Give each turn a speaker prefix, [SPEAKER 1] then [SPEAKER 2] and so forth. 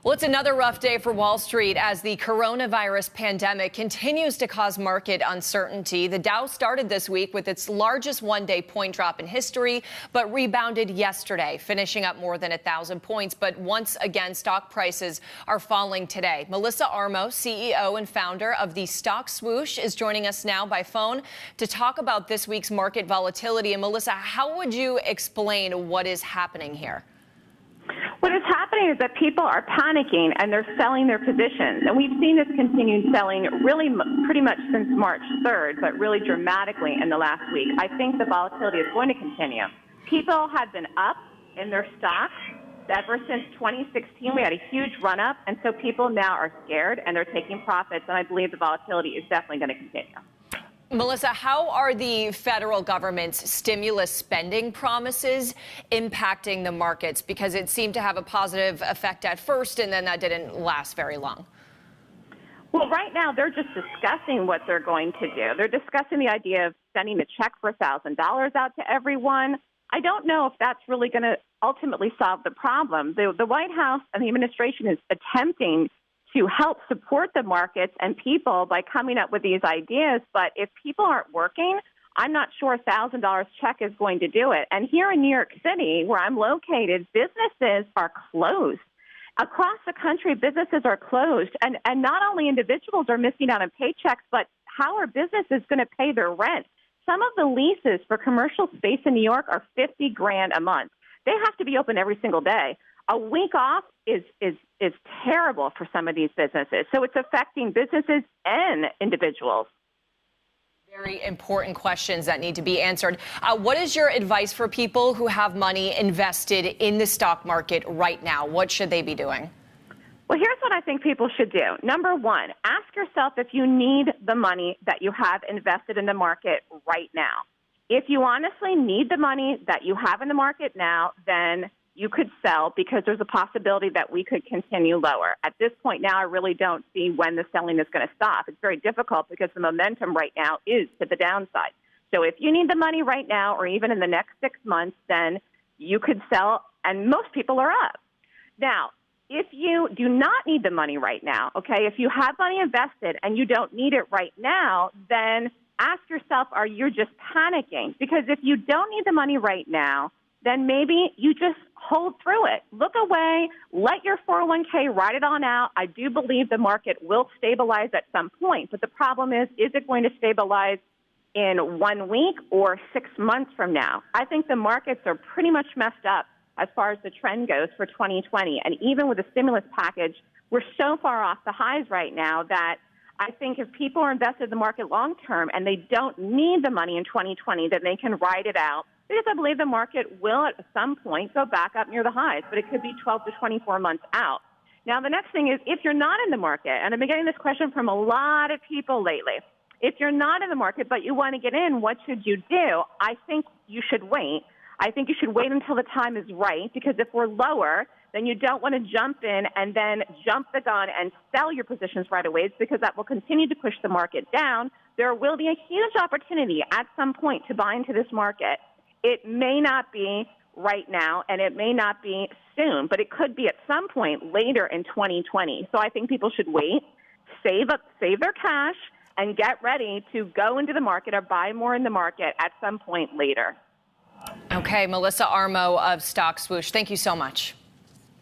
[SPEAKER 1] Well, it's another rough day for Wall Street as the coronavirus pandemic continues to cause market uncertainty. The Dow started this week with its largest one-day point drop in history, but rebounded yesterday, finishing up more than 1,000 points. But once again, stock prices are falling today. Melissa Armo, CEO and founder of the Stock Swoosh, is joining us now by phone to talk about this week's market volatility. And Melissa, how would you explain what is happening here?
[SPEAKER 2] What is happening is that people are panicking and they're selling their positions. And we've seen this continued selling really pretty much since March 3rd, but really dramatically in the last week. I think the volatility is going to continue. People have been up in their stocks ever since 2016. We had a huge run up, and so people now are scared and they're taking profits, and I believe the volatility is definitely going to continue.
[SPEAKER 1] Melissa, how are the federal government's stimulus spending promises impacting the markets? Because it seemed to have a positive effect at first, and then that didn't last very long.
[SPEAKER 2] Well, right now, they're just discussing what they're going to do. They're discussing the idea of sending a check for $1,000 out to everyone. I don't know if that's really going to ultimately solve the problem. The White House and the administration is attempting to help support the markets and people by coming up with these ideas. But if people aren't working, I'm not sure a $1,000 check is going to do it. And here in New York City, where I'm located, businesses are closed. Across the country, businesses are closed. And not only individuals are missing out on paychecks, but how are businesses going to pay their rent? Some of the leases for commercial space in New York are $50,000 a month. They have to be open every single day. A week off is terrible for some of these businesses. So it's affecting businesses and individuals.
[SPEAKER 1] Very important questions that need to be answered. What is your advice for people who have money invested in the stock market right now? What should they be doing?
[SPEAKER 2] Well, here's what I think people should do. Number one, ask yourself if you need the money that you have invested in the market right now. If you honestly need the money that you have in the market now, then you could sell, because there's a possibility that we could continue lower. At this point now, I really don't see when the selling is going to stop. It's very difficult because the momentum right now is to the downside. So if you need the money right now, or even in the next 6 months, then you could sell, and most people are up. Now, if you do not need the money right now, okay, if you have money invested and you don't need it right now, then ask yourself, are you just panicking? Because if you don't need the money right now, then maybe you just hold through it. Look away, let your 401k ride it on out. I do believe the market will stabilize at some point, but the problem is it going to stabilize in 1 week or 6 months from now? I think the markets are pretty much messed up as far as the trend goes for 2020. And even with the stimulus package, we're so far off the highs right now that I think if people are invested in the market long term and they don't need the money in 2020, then they can ride it out. Because I believe the market will at some point go back up near the highs, but it could be 12 to 24 months out. Now, the next thing is, if you're not in the market, and I've been getting this question from a lot of people lately, if you're not in the market but you want to get in, what should you do? I think you should wait. I think you should wait until the time is right, because if we're lower, then you don't want to jump in and then jump the gun and sell your positions right away, because that will continue to push the market down. There will be a huge opportunity at some point to buy into this market. It may not be right now, and it may not be soon, but it could be at some point later in 2020. So I think people should wait, save their cash, and get ready to go into the market or buy more in the market at some point later.
[SPEAKER 1] Okay, Melissa Armo of Stock Swoosh, thank you so much.